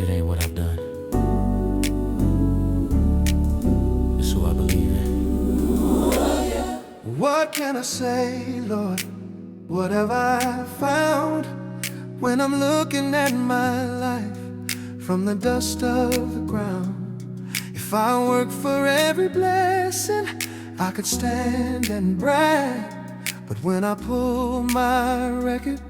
It ain't what I've done, it's who I believe in. What can I say, Lord? What have I found when I'm looking at my life from the dust of the ground? If I work for every blessing, I could stand and brag. But when I pull my record,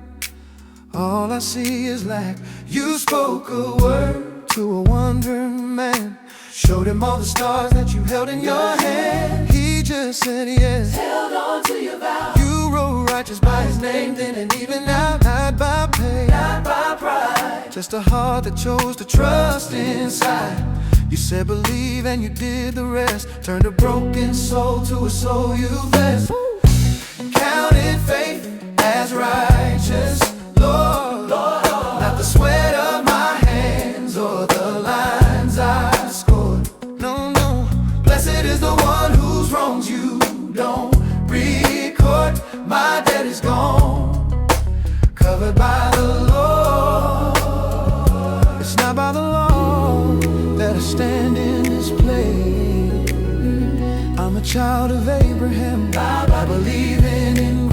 all I see is lack. You spoke a word to a wandering man, showed him all the stars that you held in your hand. He just said yes, held on to your vow. you wrote righteous by his name then and even now. Not by pain, Not by pride, just a heart that chose to trust inside. You said believe and you did the rest. Turned a broken soul to a soul you blessed. Counted faith as righteous, Lord, not the sweat of my hands or the lines I scored. No, no, blessed is the one whose wrongs you don't record. My debt is gone, covered by the Lord. It's not by the law that I stand in this place. I'm a child of Abraham by believing in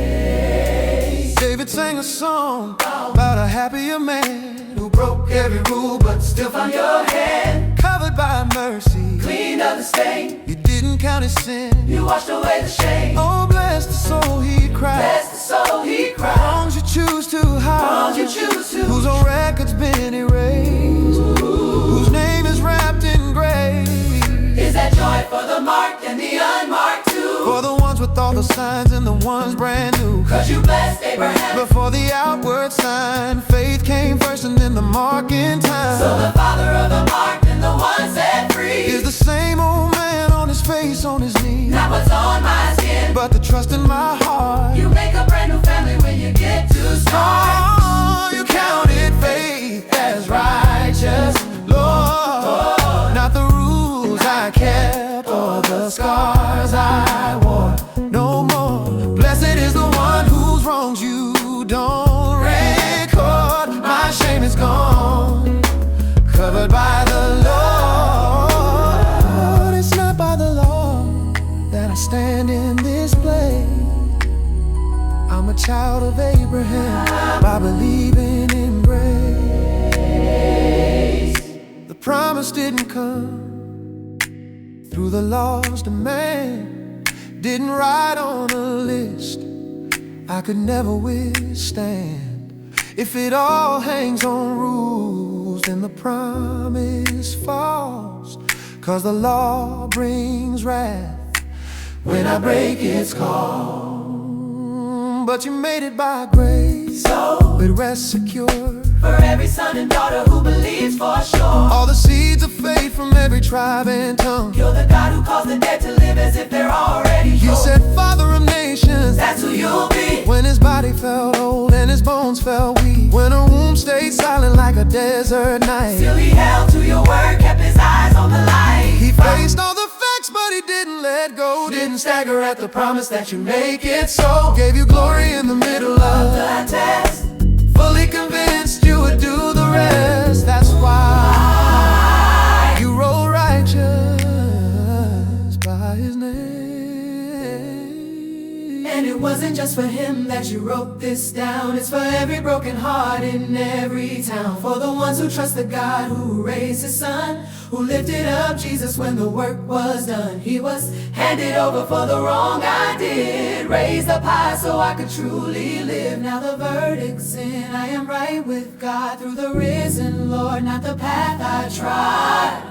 grace. David sang a song about a happier man who broke every rule but still found your hand. Covered by mercy, clean of the stain. you didn't count his sin. You washed away the shame. Oh, bless the soul he cried. Bless the soul he cried. Wrongs you choose to hide, Wrongs you choose to whose own record's been erased, whose name is wrapped in grace. Is that joy for the marked and the unmarked too? For the ones with all the signs and the ones brand new. Cause you blessed Abraham. Before the outward sign, faith came first and then the mark in time. So the father of the marked and the one set free Is the same old man on his face, on his knees. not what's on my skin. But the trust in my heart. You make a brand new family when you get to start. Oh, you counted faith as righteous, Lord. Not the rules I kept or the scars I wore. No more. Blessed is the one whose wrongs you don't record. My shame is gone, covered by the Lord. It's not by the law that I stand in this place. I'm a child of Abraham by believing in grace. The promise didn't come through the law's demand, didn't write on a list I could never withstand. If it all hangs on rules, then the promise falls. Cause the law brings wrath when I break its call. But you made it by grace, So with rest secure. for every son and daughter who believes for sure. All the seeds of faith from every tribe and tongue. You're the God who calls the dead to live as if they're already You yours. said Father of nations. That's who you'll be. When his body felt old and his bones fell weak, when a womb stayed silent like a desert night, Still he held to your word, kept his eyes on the light. he faced all the facts but he didn't let go. Didn't stagger at the promise that you make it so. Gave you glory in the middle of The test, fully convinced you would do the rest. That's why you wrote righteous by his name. and it wasn't just for him that you wrote this down. It's for every broken heart in every town. For the ones who trust the God who raised his son, who lifted up Jesus when the work was done. He was handed over for the wrong I did, raised up high so I could truly live. Now the verdict's in, I am right with God through the risen Lord, not the path I tried.